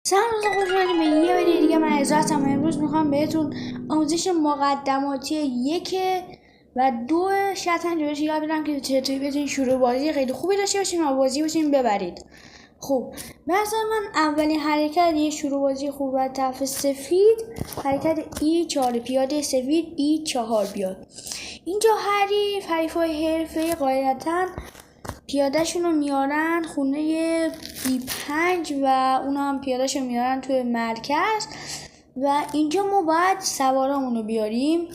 سلام دوستان، خوش اومدید به یه ویدیو دیگه. من عزتم. امروز میخوام بهتون آموزش مقدماتی 1 و 2 شطرنج رو یاد بدم که چطوری بتونید شروع بازی خیلی خوبی داشته باشین و بازی بتونید ببرید. خب مثلا من اولین حرکت یه شروع بازی خوب و طرف سفید حرکت E4 پیاده سفید E4 بیاد. اینجا حریفای حرفه‌ای قاعدتاً پیادهشون رو میارن خونه B5 و اونا هم پیادهشون میارن توی مرکز و اینجا ما باید سوارامون رو بیاریم.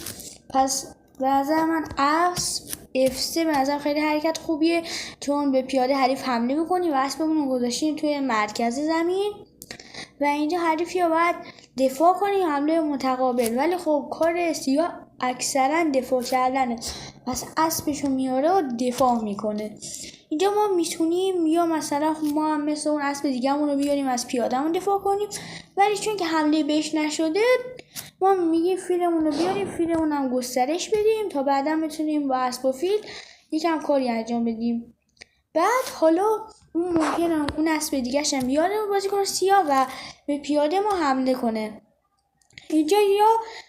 پس به نظر من F3 به نظر خیلی حرکت خوبیه، چون به پیاده حریف حمله میکنی و اسبمون رو گذاشتیم توی مرکز زمین و اینجا حریف یا باید دفاع کنی حمله متقابل، ولی خب کار سیاه اکثرا دفاع کردنه، پس اسبشو میاره و دفاع میکنه. اینجا ما میتونیم یا مثلا ما هم مثل اون اسب دیگه‌مون رو بیاریم از پیاده‌مون دفاع کنیم، ولی چون که حمله بهش نشده ما میگیم فیلمون رو بیاریم، فیلمون هم گسترش بدیم تا بعدا بتونیم با اسب و فیل یکم کاری انجام بدیم. بعد حالا اون ممکنه اون اسب دیگه‌ش هم بیاره بازیکن سیاه و به پیاده ما حمله کنه. اینجا یا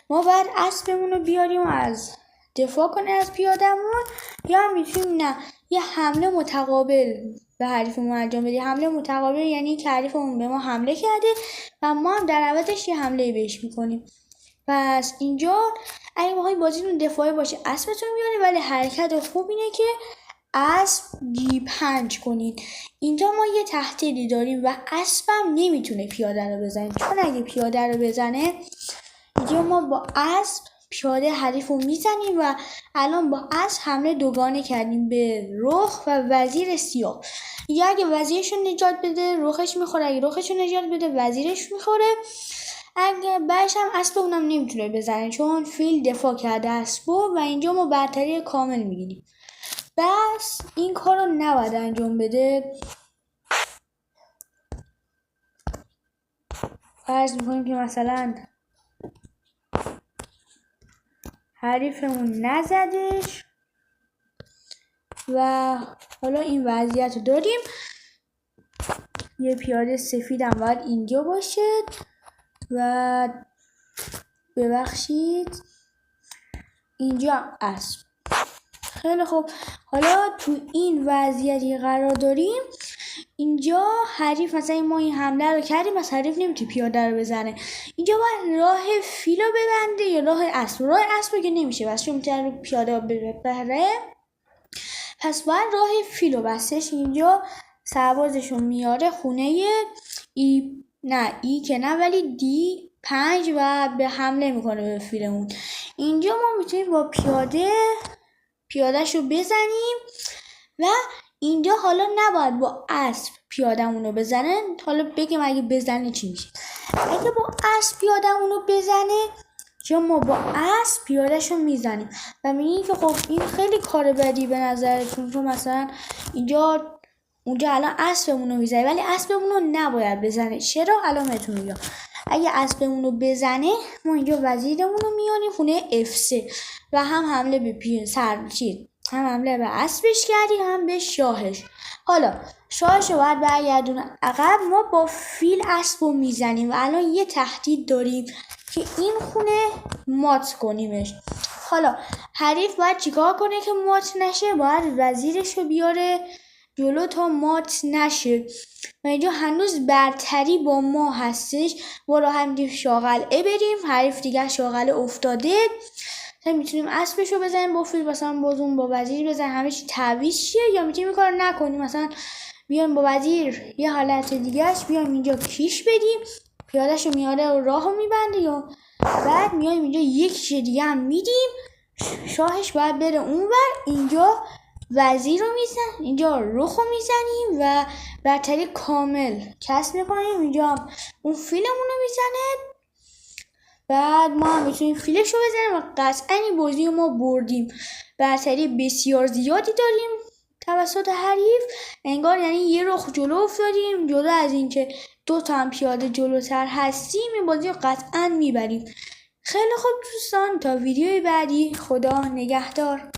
ما باید اسبمون رو بیاریم و از دفاع کنه از پیاده‌مون، یا میتونیم نه یه حمله متقابل به حریفمون انجام بدیم. حمله متقابل یعنی که حریفمون به ما حمله کرده و ما هم در عوضش یه حمله بهش میکنیم. پس اینجا اگه بخواید بازیتون دفاعی باشه اسبتون بیارید، ولی حرکت خوب اینه که اسب G5 کنید. اینجا ما یه تهدیدی داریم و اسبم نمیتونه پیاده رو بزنه، چون اگه پیاده رو بزنه اینجا ما با اسب پیاده حریف رو میزنیم و الان با اسب حمله دوگانه کردیم به رخ و وزیر سیاه. یا اگه وزیرش رو نجات بده رخش میخوره، اگه رخش رو نجات بده وزیرش میخوره، اگه بعدش هم اسب اونم نمیتونه بزنه چون فیل دفاع کرده اسبو و اینجا ما برتری کامل میگیریم. بس این کار رو نباید انجام بده. فرض میکنیم که مثلا حریفمون نزدش و حالا این وضعیت رو داریم. یه پیاده سفید هم باید اینجا باشه و ببخشید اینجا هم اسب. خیلی خوب، حالا تو این وضعیتی قرار داریم. اینجا حریف مثلا ما این حمله رو کردیم، از حریف نمیتونه پیاده رو بزنه. اینجا باید راه فیلو ببنده یا راه اسب. راه اسب که نمیشه بس چون میتونه پیاده ببره، پس باید راه فیلو بستش. اینجا سربازشون میاره خونه ای که نه ولی D5 و به حمله میکنه به فیلمون. اینجا ما میتونیم با پیادهش رو بزنیم و اینجا حالا نباید با اسب پیاده‌مون رو بزنه. حالا بگیم اگه بزنه چی میشه. اگه با اسب پیاده‌مون رو بزنه یا ما با اسب پیاده‌شو میزنیم و میگیم که خب این خیلی کار بدی به نظرتون، چون مثلا اونجا الان اسبمون رو میزنه ولی اسبمون رو نباید بزنه. چرا؟ الان بهتون میگم. اگه اسبمون رو بزنه ما اینجا وزیرمون رو میاریم خونه F3 و هم حمله به هم حمله به اسبش کردیم هم به شاهش. حالا شاهش رو باید برگردونه عقب. ما با فیل اسب رو میزنیم و الان یه تهدید داریم که این خونه مات کنیمش. حالا حریف باید چیکار کنه که مات نشه؟ باید وزیرش رو بیاره جلو تا مات نشه و اینجا هنوز برتری با ما هستش. ما را هم میتونیم شاغله بریم، حریف دیگه شاغله افتاده، میتونیم اسبشو بزنیم با فیل، مثلا بازون با وزیر بزنیم، همه چی تعویض شه. یا میتونیم این کار نکنیم، مثلا بیایم با وزیر یه حالت دیگهش بیایم اینجا کیش بدیم، پیادهشو میاره و راهو میبنده، یا بعد میایم اینجا یک کیش دیگه هم میدیم، شاهش باید بره اونور. اینجا وزیر رو میزنیم، اینجا رخ رو میزنیم و برتری کامل کسب میکنیم. اینجا هم اون فیلمون رو میزنه، بعد ما هم میتونیم فیلش رو بزنیم و قطعا این بازی ما بردیم. برتری بسیار زیادی داریم توسط حریف، انگار یعنی یه رخ جلو افتادیم. جلو از اینکه 2 تا هم پیاده جلوتر هستیم این بازی رو قطعا میبریم. خیلی خوب دوستان، تا ویدیوی بعدی، خدا نگهدار.